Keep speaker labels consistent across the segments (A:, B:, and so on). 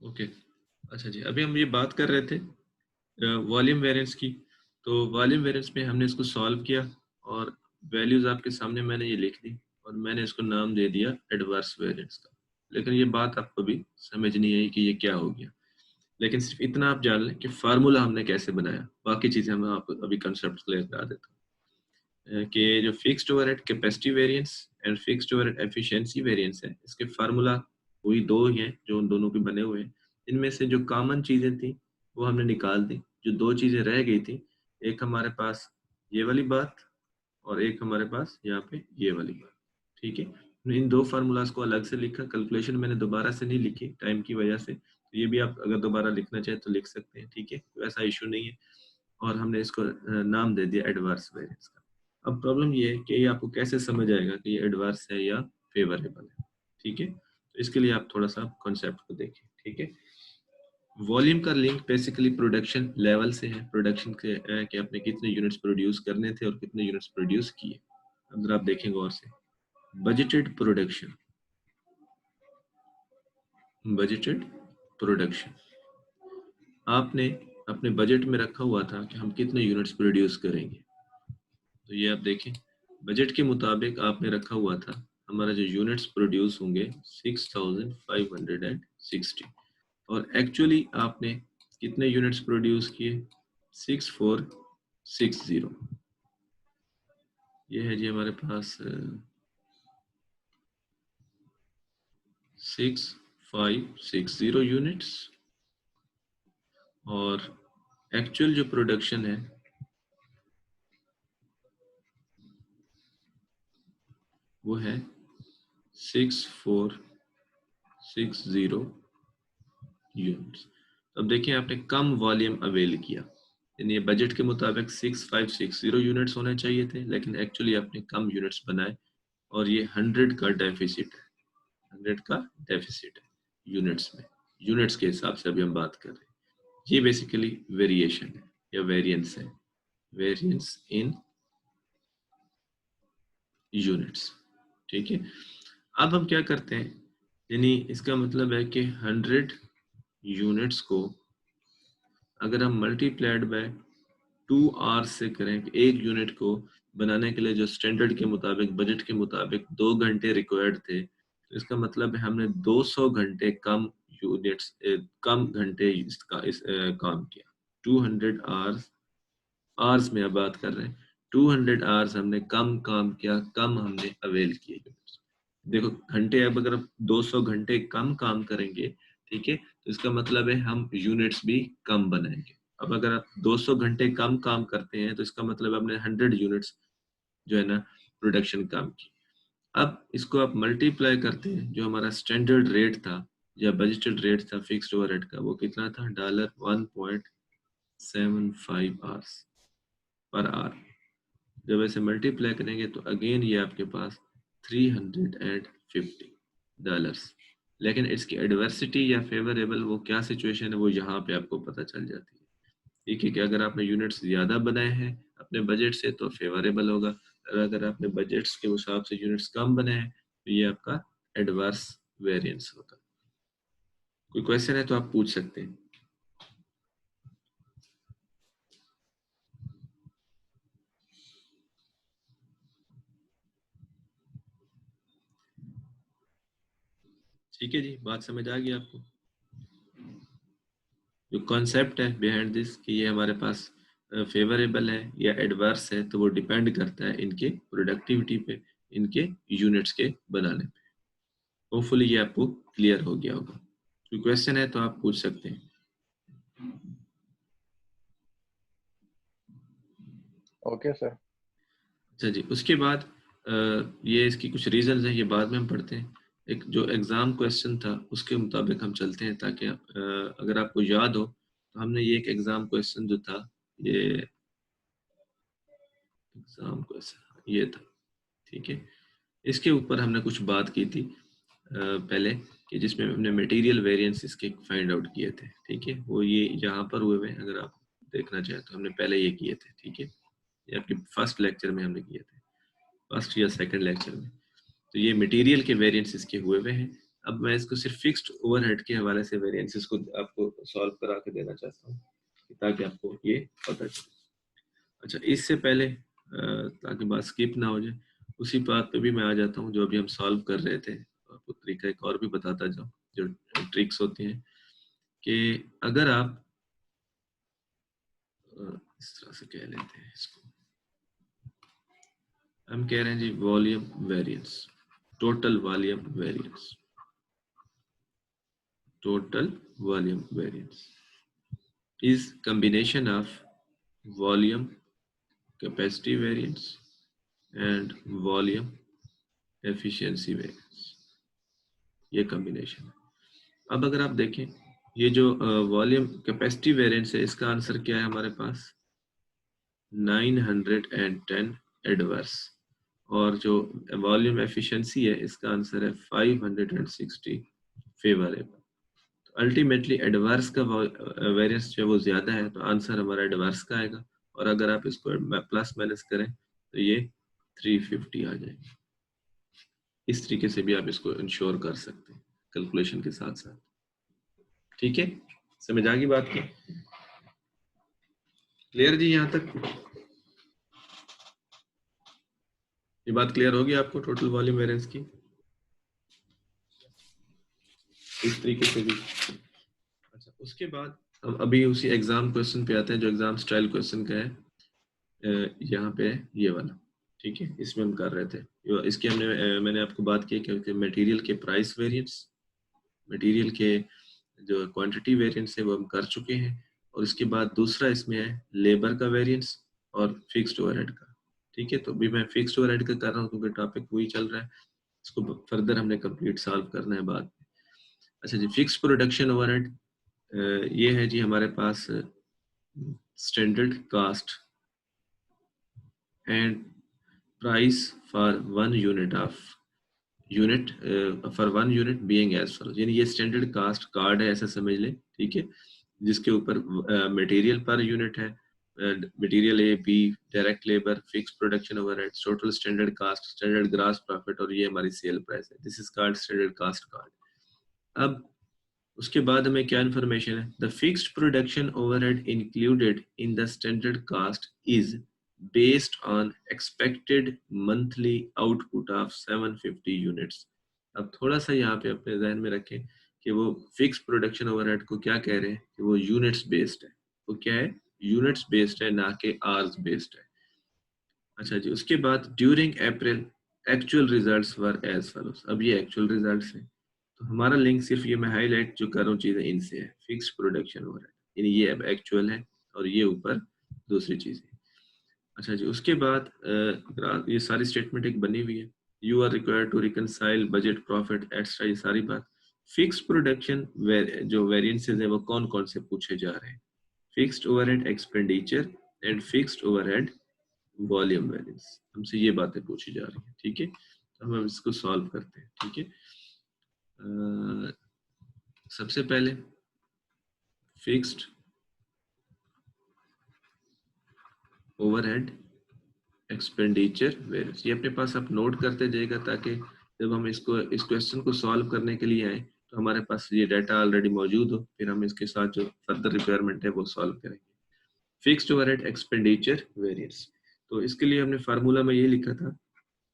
A: Okay, अच्छा जी, अभी हम ये बात कर रहे थे वॉल्यूम वेरिएंस की। तो वॉल्यूम वेरिएंस में हमने इसको सॉल्व किया और वैल्यूज आपके सामने मैंने ये लिख दी और मैंने इसको नाम दे दिया एडवर्स वेरिएंस का। लेकिन ये बात आपको भी समझ नहीं आई कि ये क्या हो गया, लेकिन सिर्फ इतना आप जान लें कि फार्मूला हमने कैसे बनाया। बाकी चीजें हम आपको अभी कंसेप्ट क्लियर करा देता हूँ कि जो fixed overhead capacity variance and fixed overhead efficiency variance है, इसके फार्मूला वही दो ही हैं जो उन दोनों के बने हुए हैं। इनमें से जो कॉमन चीजें थी वो हमने निकाल दी, जो दो चीजें रह गई थी, एक हमारे पास ये वाली बात और एक हमारे पास यहाँ पे ये वाली बात। ठीक है, इन दो फार्मूलाज को अलग से लिखा, कैलकुलेशन मैंने दोबारा से नहीं लिखी टाइम की वजह से, तो ये भी आप अगर दोबारा लिखना चाहें तो लिख सकते हैं। ठीक है, तो ऐसा इशू नहीं है। और हमने इसको नाम दे दिया एडवर्स वेरिएंस का। अब प्रॉब्लम ये है कि ये आपको कैसे समझ आएगा कि ये एडवर्स है या फेवरेबल है। ठीक है, तो इसके लिए आप थोड़ा सा कॉन्सेप्ट को देखें। ठीक है, वॉल्यूम का लिंक बेसिकली प्रोडक्शन लेवल से है, प्रोडक्शन के कि आपने कितने यूनिट्स प्रोड्यूस करने थे और कितने यूनिट्स प्रोड्यूस किए। अगर आप देखेंगे और से बजटेड प्रोडक्शन, बजटेड प्रोडक्शन आपने अपने बजट में रखा हुआ था कि हम कितने यूनिट्स प्रोड्यूस करेंगे। तो ये आप देखें, बजट के मुताबिक आपने रखा हुआ था हमारा जो यूनिट्स प्रोड्यूस होंगे 6560, और एक्चुअली आपने कितने यूनिट्स प्रोड्यूस किए 6460। ये है जी हमारे पास 6560 यूनिट्स, और एक्चुअल जो प्रोडक्शन है वो है 6460 यूनिट्स। अब देखिए आपने कम वॉल्यूम अवेल किया, यानी ये बजट के मुताबिक 6560 यूनिट्स होने चाहिए थे, लेकिन एक्चुअली आपने कम यूनिट्स बनाए और ये 100 का डेफिसिट है, 100 का डेफिसिट है यूनिट्स में। यूनिट्स के हिसाब से अभी हम बात कर रहे हैं। ये बेसिकली वेरिएशन है या वेरिएंस है, वेरिएंस इन यूनिट्स। ठीक है, अब हम क्या करते हैं, यानी इसका मतलब है कि 100 यूनिट्स को अगर हम मल्टीप्लाइड बाय 2 आवर्स से करें, एक यूनिट को बनाने के लिए जो स्टैंडर्ड के मुताबिक बजट के मुताबिक 2 घंटे रिक्वायर्ड थे, तो इसका मतलब है हमने 200 घंटे कम यूनिट्स कम घंटे काम किया। 200 आवर्स, आवर्स में अब बात कर रहे हैं, 200 आवर्स हमने कम काम किया, कम हमने अवेल किए यूनिट्स। देखो घंटे, अब अगर आप 200 घंटे कम काम करेंगे, ठीक है, तो इसका मतलब है हम यूनिट्स भी कम बनाएंगे। अब अगर आप 200 घंटे कम काम करते हैं तो इसका मतलब आपने 100 यूनिट्स जो है ना प्रोडक्शन काम की। अब इसको आप मल्टीप्लाई करते हैं, जो हमारा स्टैंडर्ड रेट था या बजटेड रेट था फिक्स्ड ओवरहेड का, वो कितना था $1.75 आवर्स पर आवर। जब ऐसे मल्टीप्लाई करेंगे तो अगेन ये आपके पास $350। लेकिन इसकी एडवर्सिटी या फेवरेबल वो क्या सिचुएशन है, वो यहाँ पे आपको पता चल जाती है। ठीक है, कि अगर आपने यूनिट्स ज़्यादा बनाए हैं अपने बजट से तो फेवरेबल होगा, और अगर आपने बजट्स के हिसाब से यूनिट्स कम बनाए हैं तो ये आपका एडवर्स वेरिएंस होगा। कोई क्वेश्चन है तो आप पूछ सकते हैं। ठीक है जी, बात समझ आ गई आपको? जो कॉन्सेप्ट है बिहाइंड दिस कि ये हमारे पास फेवरेबल है या एडवर्स है, तो वो डिपेंड करता है इनके प्रोडक्टिविटी पे, इनके यूनिट्स के बनाने पे। होपफुली ये आपको क्लियर हो गया होगा। कोई क्वेश्चन है तो आप पूछ सकते हैं।
B: Okay sir.
A: अच्छा जी, उसके बाद ये इसकी कुछ रीजंस हैं, ये बाद में हम पढ़ते हैं। एक जो एग्जाम क्वेश्चन था उसके मुताबिक हम चलते हैं, ताकि अगर आपको याद हो तो हमने ये एक एग्जाम क्वेश्चन जो था, ये एग्जाम क्वेश्चन ये था। ठीक है, इसके ऊपर हमने कुछ बात की थी पहले, कि जिसमें हमने मटेरियल वेरिएंस इसके फाइंड आउट किए थे। ठीक है, वो ये यहाँ पर हुए हुए हैं, अगर आप देखना चाहें तो हमने पहले ये किए थे। ठीक है, ये आपके फर्स्ट लेक्चर में हमने किए थे, फर्स्ट या सेकंड लेक्चर में। तो ये मटेरियल के वेरिएंस इसके हुए हुए हैं। अब मैं इसको सिर्फ फिक्स्ड ओवरहेड के हवाले से वेरिएंसेस को आपको सॉल्व करा के देना चाहता हूँ ताकि आपको ये पता चले। अच्छा, इससे पहले ताकि बात स्किप ना हो जाए, उसी बात पे भी मैं आ जाता हूँ जो अभी हम सॉल्व कर रहे थे। आपको तरीका एक और भी बताता जाऊँ, जो ट्रिक्स होती हैं कि अगर आप इस तरह से कह लेते हैं इसको, हम कह रहे हैं जी volume variance, total volume variance, total volume variance is combination of volume capacity variance and volume efficiency variance, ये combination है। अब अगर आप देखें ये जो वॉल्यूम कैपेसिटी वेरिएंस है, इसका आंसर क्या है हमारे पास 910 एडवर्स, और जो वॉल्यूम एफिशिएंसी है इसका आंसर है 560 फेवरेबल। अल्टीमेटली एडवर्स का वेरिएंस जो है वो ज्यादा है, तो आंसर हमारा एडवर्स का आएगा, और अगर आप इसको प्लस माइनस करें तो ये 350 आ जाएगी। इस तरीके से भी आप इसको इंश्योर कर सकते हैं कैलकुलेशन के साथ साथ। ठीक है, समझ आ गई बात की? क्लियर जी? यहाँ तक ये बात क्लियर होगी आपको टोटल वॉल्यूम वेरिएंस की? इस तरीके से भी। अच्छा, उसके बाद हम अभी उसी एग्जाम क्वेश्चन पे आते हैं जो एग्जाम स्टाइल क्वेश्चन का है। यहाँ पे ये वाला, ठीक है, इसमें हम कर रहे थे। इसके मैंने आपको बात की क्योंकि मटेरियल के प्राइस वेरिएंस, मटेरियल के जो क्वांटिटी वेरिएंस है वो हम कर चुके हैं, और इसके बाद दूसरा इसमें है लेबर का वेरिएंस और फिक्स्ड ओवरहेड का। ठीक है, तो अभी मैं फिक्स्ड ओवरहेड का कर रहा हूँ क्योंकि टॉपिक वही चल रहा है, इसको फर्दर हमने कंप्लीट सॉल्व करना है बाद में। अच्छा जी, फिक्स्ड प्रोडक्शन ओवरहेड ये है जी हमारे पास standard cost and price for one unit of unit for one unit being as follows, यानी ये स्टैंडर्ड कास्ट कार्ड है ऐसा समझ लें। ठीक है, जिसके ऊपर मटेरियल पर यूनिट है, material A B, direct labour, fix production overhead, total standard cost, standard gross profit, और ये हमारी सेल प्राइस है। This is called standard cost card. अब उसके बाद हमें क्या इन्फॉर्मेशन है? The fixed production overhead included in the standard cost is based on expected monthly output of 750 units. अब थोड़ा सा यहाँ पे अपने जहन में रखें कि वो फिक्स प्रोडक्शन ओवरहेड को क्या कह रहे हैं कि वो यूनिट्स बेस्ड है। वो क्या है? यूनिट्स बेस्ड है, ना कि आवर्स बेस्ड है। अच्छा जी, उसके बाद during April actual results were as follows. अब ये एक्चुअल रिजल्ट्स हैं, तो हमारा लिंक सिर्फ ये मैं हाईलाइट जो कर रहा हूँ चीजें इनसे है, फिक्स प्रोडक्शन हो रहा है, यानी ये अब एक्चुअल है और ये ऊपर दूसरी चीज है। अच्छा जी, उसके बाद ये सारी स्टेटमेंट एक बनी हुई है। You are required to reconcile budget profit extra, ये सारी बात। फिक्स प्रोडक्शन जो वेरिएंसेस है वो कौन कौन से पूछे जा रहे हैं? Fixed overhead expenditure and fixed overhead volume variance, हमसे ये बातें पूछी जा रही हैं। ठीक है, तो हम इसको सॉल्व करते हैं। ठीक है, सबसे पहले फिक्स्ड ओवरहेड एक्सपेंडिचर वेरिएंस, ये अपने पास आप नोट करते जाइएगा ताकि जब हम इसको इस क्वेश्चन को सॉल्व करने के लिए आए तो हमारे पास ये डाटा ऑलरेडी मौजूद हो, फिर हम इसके साथ जो फर्दर रिक्वायरमेंट है वो सॉल्व करेंगे। फिक्स्ड ओवरहेड एक्सपेंडिचर वेरिएंस, तो इसके लिए हमने फार्मूला में ये लिखा था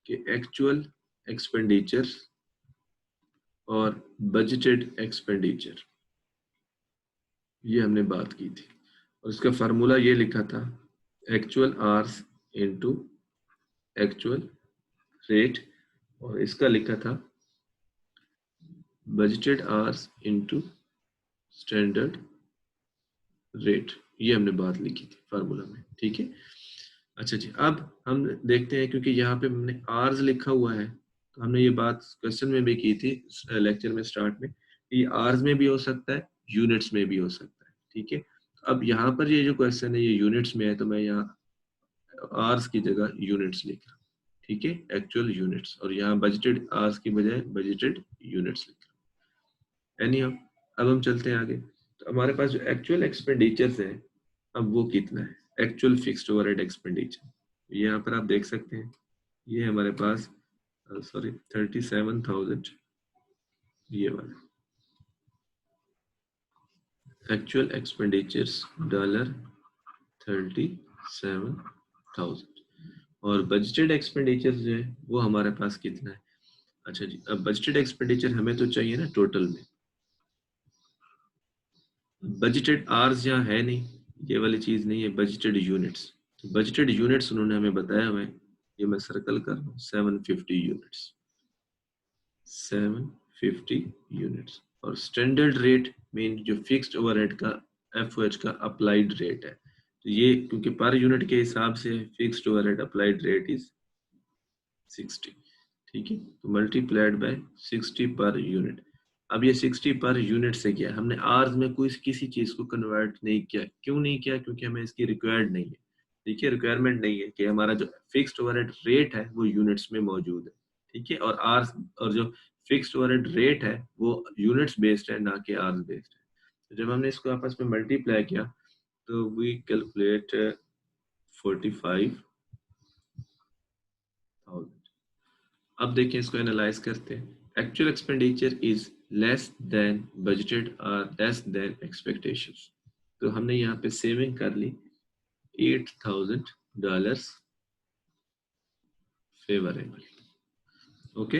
A: कि एक्चुअल एक्सपेंडिचर और बजटेड एक्सपेंडिचर, ये हमने बात की थी, और इसका फार्मूला ये लिखा था actual hours into actual rate, और इसका लिखा था budgeted hours into standard rate. ये हमने बात लिखी थी फार्मूला में। ठीक है, अच्छा जी, अब हम देखते हैं क्योंकि यहाँ पे हमने आवर्स लिखा हुआ है, तो हमने ये बात क्वेश्चन में भी की थी लेक्चर में स्टार्ट में, ये आवर्स में भी हो सकता है, यूनिट्स में भी हो सकता है। ठीक है, अब यहाँ पर ये जो क्वेश्चन है ये यूनिट्स में है, तो मैं यहाँ आवर्स की जगह यूनिट्स लिख रहा हूँ। ठीक है, एक्चुअल यूनिट्स, और यहाँ बजटेड आवर्स की बजाय बजटेड यूनिट्स लिख रहा हूँ। एनी अब हम चलते हैं आगे, तो हमारे पास जो एक्चुअल एक्सपेंडिचर्स है अब वो कितना है? एक्चुअल फिक्स्ड ओवरहेड एक्सपेंडिचर, यहाँ पर आप देख सकते हैं ये हमारे पास 37,000 ये वाला एक्चुअल एक्सपेंडिचर्स $37,000 और बजटेड एक्सपेंडिचर जो है वो हमारे पास कितना है। अच्छा जी, अब बजटेड एक्सपेंडिचर हमें तो चाहिए ना टोटल में, बजटेड आवर्स यहाँ है नहीं, ये वाली चीज नहीं है, बजटेड यूनिट्स। तो बजटेड यूनिट्स उन्होंने हमें बताया हुआ है, ये मैं सर्कल कर रहा हूँ, 750 यूनिट्स, 750 यूनिट्स। और स्टैंडर्ड रेट मीन जो फिक्स्ड ओवरहेड का एफओएच का अप्लाइड रेट है, तो ये क्योंकि पर यूनिट के हिसाब से fixed overhead applied rate is 60, ठीक है, तो मल्टीप्लाइड बाय 60 पर यूनिट। अब ये 60 पर यूनिट से किया, हमने आवर्स में कोई किसी चीज को कन्वर्ट नहीं किया। क्यों नहीं किया? क्योंकि हमें इसकी रिक्वायर्ड नहीं है। देखिए रिक्वायरमेंट नहीं है कि हमारा जो फिक्स्ड ओवरहेड रेट है वो यूनिट्स में मौजूद है, ठीक है, और आवर्स और जो फिक्स्ड ओवरहेड रेट है वो यूनिट्स बेस्ड है, ना कि आवर्स बेस्ड है। तो जब हमने इसको आपस में मल्टीप्लाई किया तो वी कैलकुलेट 45,000। अब देखिए इसको एनालाइज करते हैं। Actual expenditure is less than budgeted और लेस देन एक्सपेक्टेशंस। तो हमने यहाँ पे सेविंग कर ली $8,000 favourable. Okay,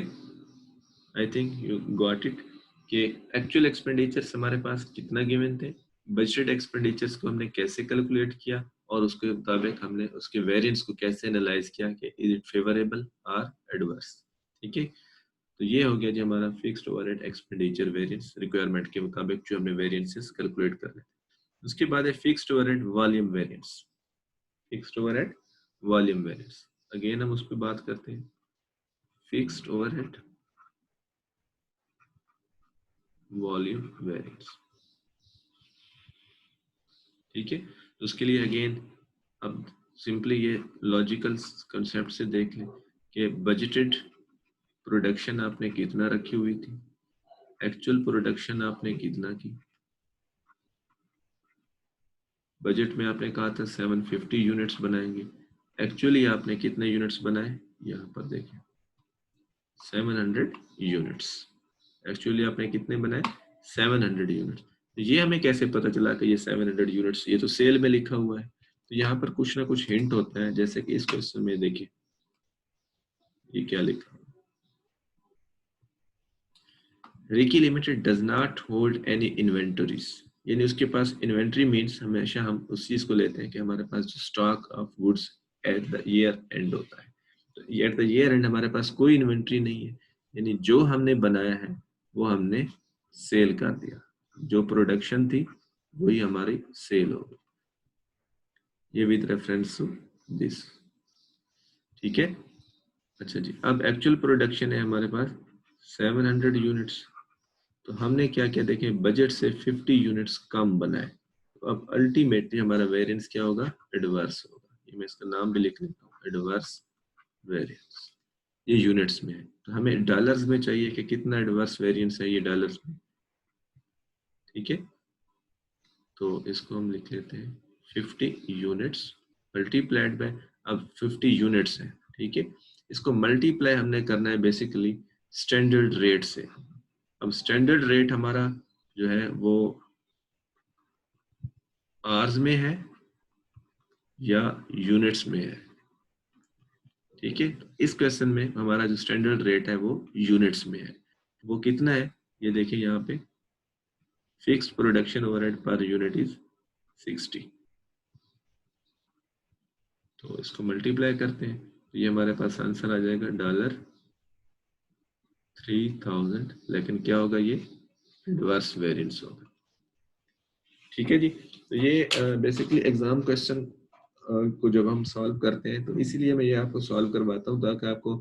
A: I think you got it कि एक्चुअल एक्सपेंडिचर्स हमारे पास कितना गिवन थे, बजटेड एक्सपेंडिचर्स को हमने कैसे कैलकुलेट किया और उसके मुताबिक हमने उसके वेरिएंस को कैसे एनालाइज किया कि इज इट फेवरेबल और एडवर्स। ठीक है, तो ये हो गया जी हमारा fixed overhead expenditure variance requirement के मुताबिक जो हमने वेरिएंसेस कैलकुलेट कर रहे हैं। उसके बाद है fixed overhead volume variance. Fixed overhead volume variance, again हम उस पर बात करते हैं। फिक्स्ड ओवरहेड वॉल्यूम वेरिएंस, ठीक है, तो उसके लिए अगेन अब सिंपली ये लॉजिकल कंसेप्ट से देख लें कि बजटेड प्रोडक्शन आपने कितना रखी हुई थी, एक्चुअल प्रोडक्शन आपने कितना की। बजट में आपने कहा था 750 यूनिट्स बनाएंगे, एक्चुअली आपने कितने यूनिट्स बनाए, यहाँ पर देखें 700 यूनिट्स। एक्चुअली आपने कितने बनाए, 700 यूनिट्स। तो ये हमें कैसे पता चला कि ये 700 यूनिट्स, ये तो सेल में लिखा हुआ है। तो यहाँ पर कुछ ना कुछ हिंट होता है, जैसे कि इस क्वेश्चन में देखिए ये क्या लिखा, Ricky limited does not hold any inventories, यानी उसके पास इन्वेंट्री मीन्स हमेशा हम उस चीज को लेते हैं कि हमारे पास जो stock of goods at the year and होता है। तो एट द ईयर एंड हमारे पास कोई इन्वेंट्री नहीं है, यानी जो हमने बनाया है वो हमने सेल कर दिया, जो प्रोडक्शन थी वही हमारी सेल हो गई, ये विद रेफरेंस टू दिस, ठीक है। अच्छा जी, अब एक्चुअल प्रोडक्शन है हमारे पास 700 यूनिट्स, तो हमने क्या क्या देखें, बजट से 50 यूनिट्स कम बनाए। तो अब अल्टीमेटली हमारा वेरिएंस क्या होगा, एडवर्स होगा। ये मैं इसका नाम भी लिख लेता हूँ, एडवर्स वेरिएंस। ये यूनिट्स में है, तो हमें डॉलर्स में चाहिए कि कितना एडवर्स वेरिएंस है ये डॉलर्स में, ठीक है। तो इसको हम लिख लेते हैं 50 यूनिट्स मल्टीप्लाइड बाय, अब 50 यूनिट्स है, ठीक है, इसको मल्टीप्लाई हमने करना है बेसिकली स्टैंडर्ड रेट से। अब स्टैंडर्ड रेट हमारा जो है वो आवर्स में है या यूनिट्स में है, ठीक है। इस क्वेश्चन में हमारा जो स्टैंडर्ड रेट है वो यूनिट्स में है, वो कितना है ये देखिए यहाँ पे, fixed production overhead per unit is 60, तो इसको मल्टीप्लाई करते हैं तो ये हमारे पास आंसर आ जाएगा $3,000, लेकिन क्या होगा, ये एडवर्स वेरिएंस होगा, ठीक है जी। तो ये बेसिकली एग्जाम क्वेश्चन को जब हम सॉल्व करते हैं तो इसीलिए मैं ये आपको सॉल्व करवाता हूँ ताकि आपको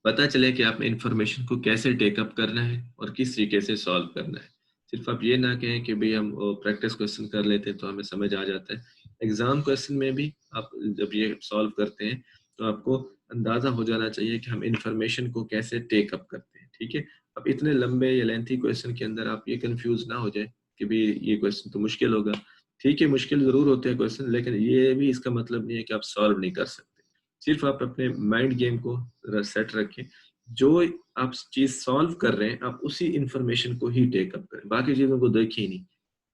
A: पता चले कि आपने इंफॉर्मेशन को कैसे टेकअप करना है और किस तरीके से सॉल्व करना है। सिर्फ आप ये ना कहें कि भाई हम प्रैक्टिस क्वेश्चन कर लेते हैं तो हमें समझ आ जाता है। एग्जाम क्वेश्चन में भी आप जब ये सॉल्व करते हैं तो आपको अंदाजा हो जाना चाहिए कि हम इंफॉर्मेशन को कैसे टेकअप करते हैं, ठीक है। अब इतने लंबे या लेंथी क्वेश्चन के अंदर आप ये कंफ्यूज ना हो जाए कि भाई ये क्वेश्चन तो मुश्किल होगा। ठीक है, मुश्किल जरूर होते हैं क्वेश्चन, लेकिन ये भी इसका मतलब नहीं है कि आप सॉल्व नहीं कर सकते। सिर्फ आप अपने माइंड गेम को सेट रखें जो आप चीज सॉल्व कर रहे हैं आप उसी इंफॉर्मेशन को ही टेकअप करें, बाकी चीजों को देखिए नहीं।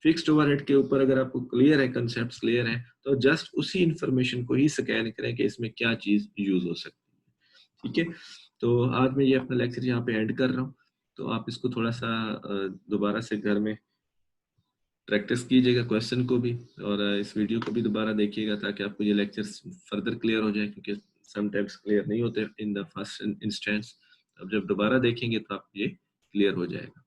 A: फिक्स्ड ओवरहेड के ऊपर अगर आपको क्लियर है, कंसेप्ट क्लियर है, तो जस्ट उसी इंफॉर्मेशन को ही स्कैन करें कि इसमें क्या चीज यूज हो सकती है। ठीक है, तो आज मैं ये अपना लेक्चर यहाँ पे एंड कर रहा हूँ। तो आप इसको थोड़ा सा दोबारा से घर में प्रैक्टिस कीजिएगा क्वेश्चन को भी, और इस वीडियो को भी दोबारा देखिएगा ताकि आपको ये लेक्चर्स फर्दर क्लियर हो जाए, क्योंकि समटाइम्स क्लियर नहीं होते इन द फर्स्ट इंस्टेंस। अब जब दोबारा देखेंगे तो आपको ये क्लियर हो जाएगा।